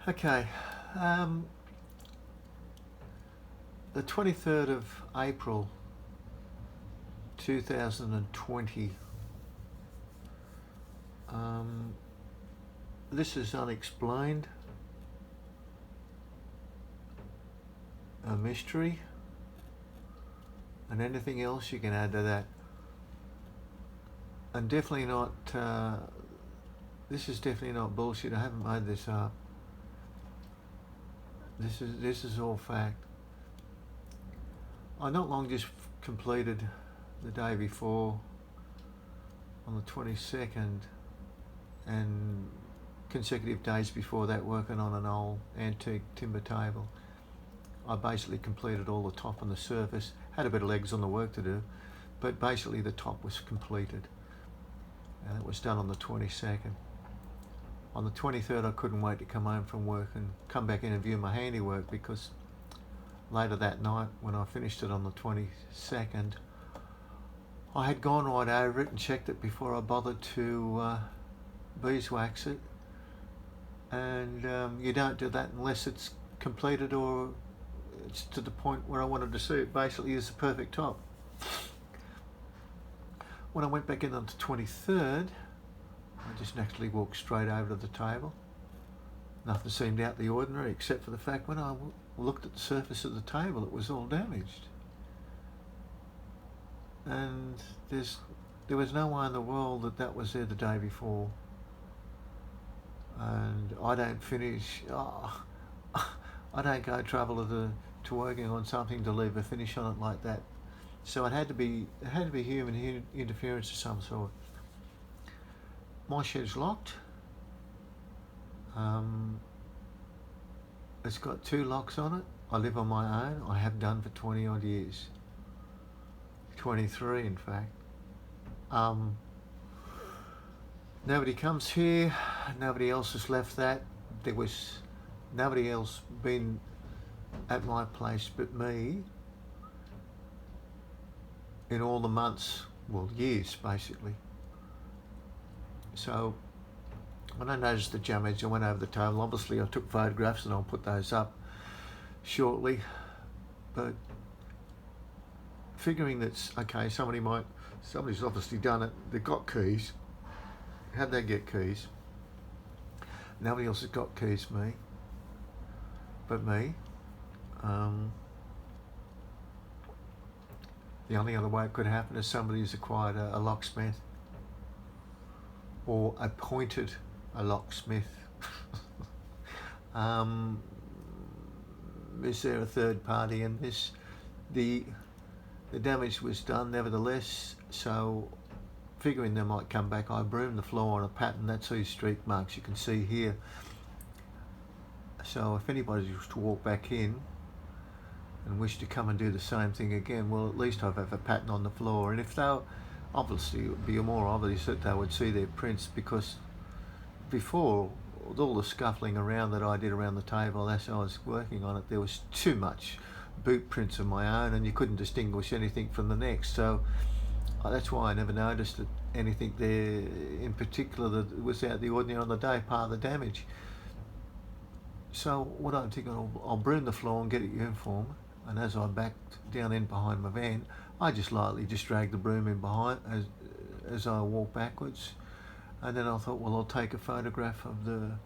Okay, um, the 23rd of April 2020. This is Unexplained, a mystery, and anything else you can add to that. And definitely not, this is definitely not bullshit. I haven't made this up. This is all fact. I not long just completed the day before, on the 22nd, and consecutive days before that, working on an old antique timber table. I basically completed all the top and the surface. Had a bit of legs on the work to do, but basically the top was completed, and it was done on the 22nd. On the 23rd, I couldn't wait to come home from work and come back in and view my handiwork, because later that night, when I finished it on the 22nd, I had gone right over it and checked it before I bothered to beeswax it. And you don't do that unless it's completed or it's to the point where I wanted to see it. Basically, it's the perfect top. When I went back in on the 23rd, I just naturally walked straight over to the table. Nothing seemed out of the ordinary, except for the fact when I looked at the surface of the table, it was all damaged. And there was no way in the world that was there the day before. And I don't finish. I don't go trouble to working on something to leave a finish on it like that. So it had to be human interference of some sort. My shed's locked. It's got 2 locks on it. I live on my own. I have done for 20 odd years. 23 in fact. Nobody comes here. Nobody else has left that. There was nobody else been at my place but me in all the months, well, years basically. So when I noticed the damage, I went over the table. Obviously I took photographs and I'll put those up shortly, but figuring that's okay, somebody's obviously done it. They've got keys. How'd they get keys? Nobody else has got keys but me. The only other way it could happen is somebody's acquired a locksmith or appointed a locksmith. Is there a third party in this? The damage was done nevertheless, so figuring they might come back, I broomed the floor on a pattern. That's these streak marks you can see here. So if anybody was to walk back in and wish to come and do the same thing again, well, at least I'd have a pattern on the floor. And if they'll, obviously it would be more obvious that they would see their prints, because before, with all the scuffling around that I did around the table as I was working on it, there was too much boot prints of my own and you couldn't distinguish anything from the next. So that's why I never noticed that anything there in particular that was out of the ordinary on the day, part of the damage. So what I'm thinking, I'll broom the floor and get it uniform, and as I backed down in behind my van, I just lightly dragged the broom in behind as I walked backwards. And then I thought, well, I'll take a photograph of the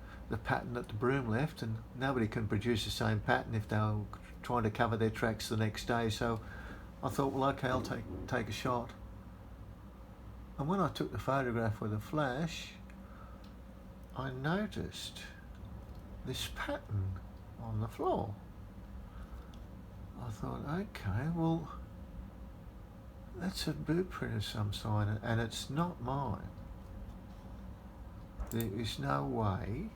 pattern that the broom left, and nobody can produce the same pattern if they're trying to cover their tracks the next day. So I thought, well, okay, I'll take a shot. And when I took the photograph with a flash, I noticed this pattern on the floor. I thought, okay, well, that's a boot print of some sign, and it's not mine. There is no way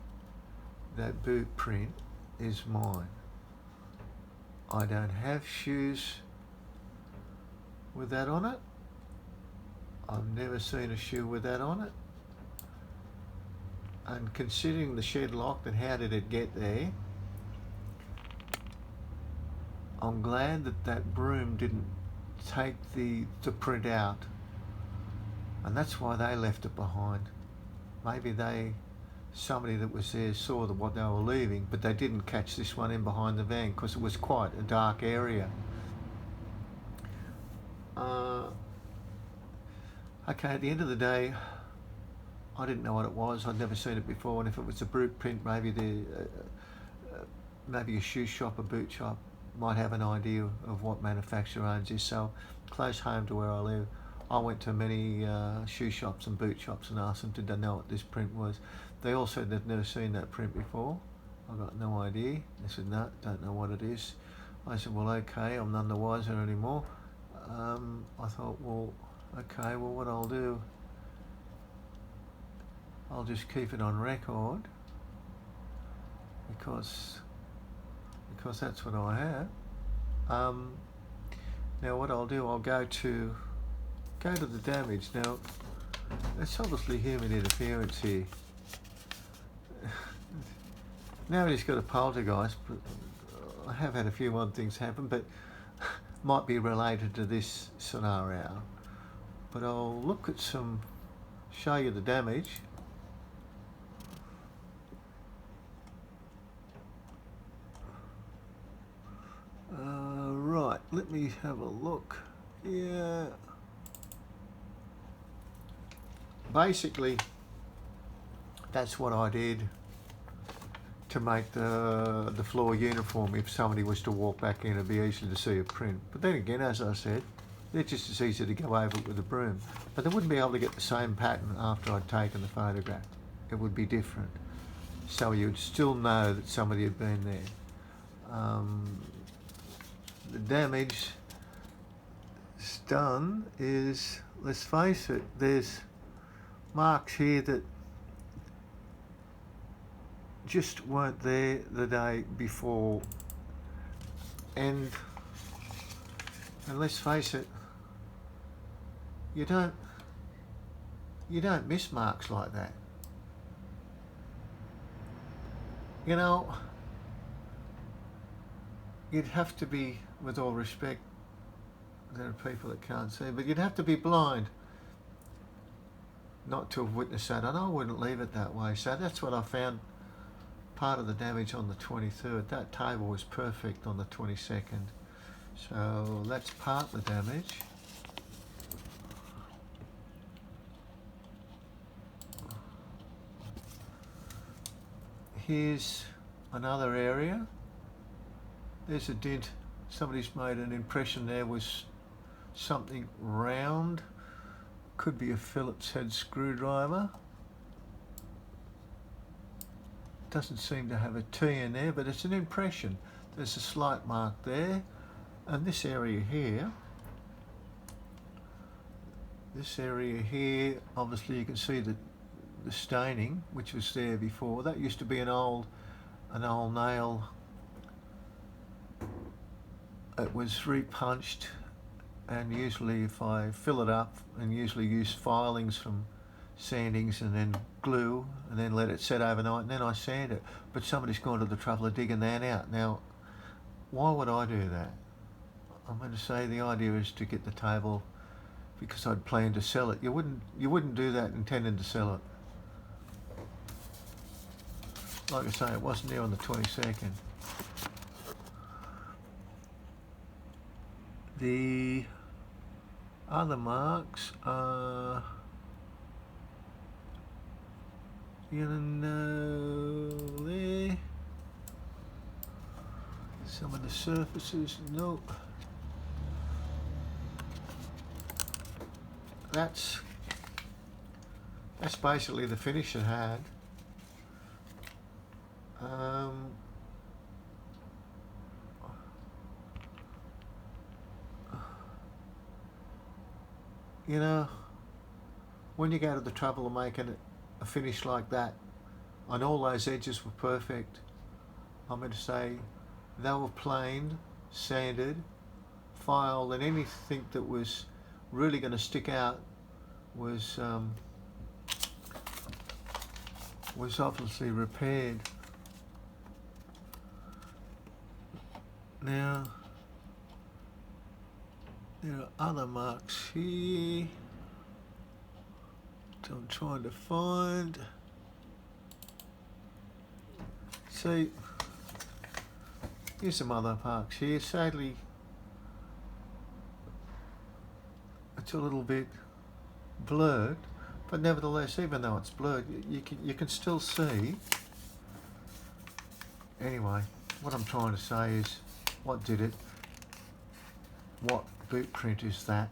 that boot print is mine. I don't have shoes with that on it. I've never seen a shoe with that on it. And considering the shed locked and how did it get there, I'm glad that broom didn't take the print out, and that's why they left it behind. Maybe they somebody that was there saw what they were leaving, but they didn't catch this one in behind the van because it was quite a dark area. Okay, at the end of the day, I didn't know what it was. I'd never seen it before, and if it was a boot print, maybe maybe a shoe shop, a boot shop might have an idea of what manufacturer owns this. So close home to where I live, I went to many shoe shops and boot shops and asked them, did they know what this print was? They all said they'd never seen that print before. I got no idea. They said, no, don't know what it is. I said, well, okay, I'm none the wiser anymore. I thought, well, okay, well, what I'll do, I'll just keep it on record because that's what I have. Now what I'll do, I'll go to the damage. Now, it's obviously human interference here. Nobody's got a poltergeist, but I have had a few odd things happen, but might be related to this scenario. But I'll look at show you the damage. Right, let me have a look. Yeah. Basically, that's what I did to make the floor uniform. If somebody was to walk back in, it'd be easy to see a print. But then again, as I said, they're just as easy to go over it with a broom. But they wouldn't be able to get the same pattern after I'd taken the photograph. It would be different. So you'd still know that somebody had been there. The damage done is, let's face it, there's marks here that just weren't there the day before, and let's face it, you don't miss marks like that. You know, you'd have to be, with all respect, there are people that can't see, but you'd have to be blind not to have witnessed that, and I wouldn't leave it that way. So that's what I found part of the damage on the 23rd. That table was perfect on the 22nd. So that's part of the damage. Here's another area. There's a dent. Somebody's made an impression there was something round. Could be a Phillips head screwdriver. Doesn't seem to have a T in there, but it's an impression. There's a slight mark there. And this area here, obviously you can see the staining, which was there before. That used to be an old nail. It was repunched, and usually if I fill it up, and usually use filings from sandings and then glue, and then let it set overnight, and then I sand it. But somebody's gone to the trouble of digging that out. Now, why would I do that? I'm going to say the idea is to get the table because I'd planned to sell it. You wouldn't do that intending to sell it. Like I say, it wasn't there on the 22nd. The other marks are, there. Some of the surfaces, nope. That's basically the finish it had. You know, when you go to the trouble of making it a finish like that, and all those edges were perfect, I'm going to say they were planed, sanded, filed, and anything that was really going to stick out was obviously repaired. Now, there are other marks here that I'm trying to find. see, here's some other marks here. Sadly, it's a little bit blurred, but nevertheless, even though it's blurred, you can still see. Anyway, what I'm trying to say is, what did it? What boot print is that?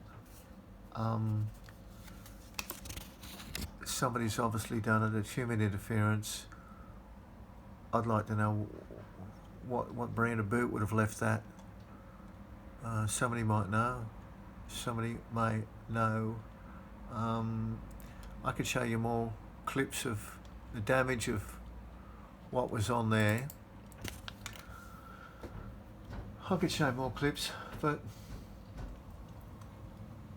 Somebody's obviously done it. It's human interference. I'd like to know what brand of boot would have left that. Somebody might know. Somebody may know. I could show you more clips of the damage of what was on there. I could show more clips, but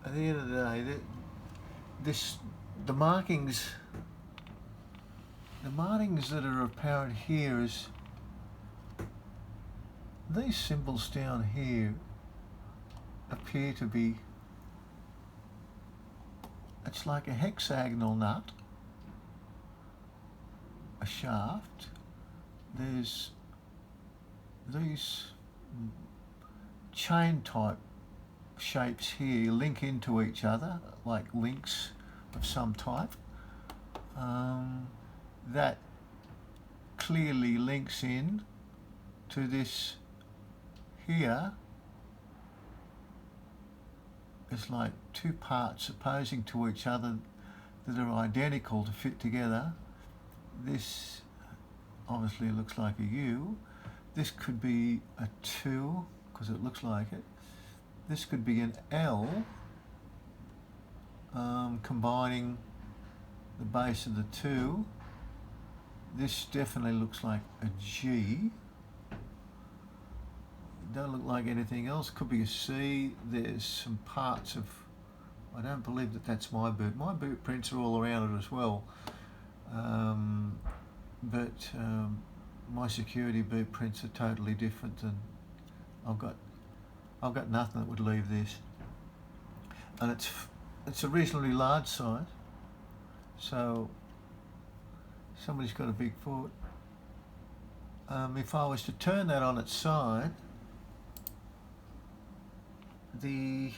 at the end of the day, the markings that are apparent here is these symbols down here appear to be, it's like a hexagonal nut, a shaft. There's these chain type shapes here link into each other like links of some type. That clearly links in to this here. It's like two parts opposing to each other that are identical to fit together. This obviously looks like a U. This could be a 2 because it looks like it. This could be an L, combining the base of the 2. This definitely looks like a G. Don't look like anything else. Could be a C. There's some parts of, I don't believe that that's my boot. My boot prints are all around it as well. But my security boot prints are totally different, and I've got nothing that would leave this. And it's a reasonably large size, so somebody's got a big foot. If I was to turn that on its side, I'm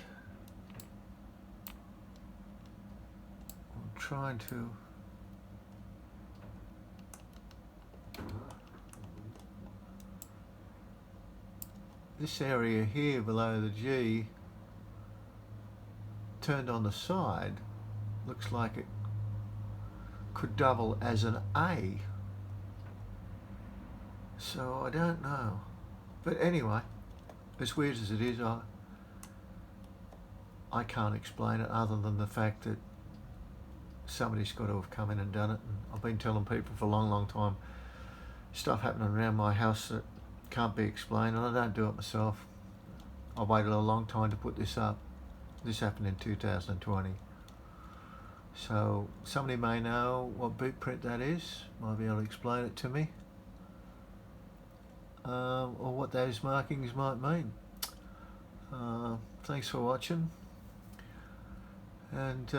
trying to, this area here below the G turned on the side looks like it could double as an A. So I don't know. But anyway, as weird as it is, I can't explain it other than the fact that somebody's got to have come in and done it. And I've been telling people for a long, long time, stuff happening around my house that can't be explained, and I don't do it myself. I waited a long time to put this up. This happened in 2020. So somebody may know what boot print that is, might be able to explain it to me, or what those markings might mean. Thanks for watching, and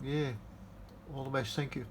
yeah, all the best. Thank you.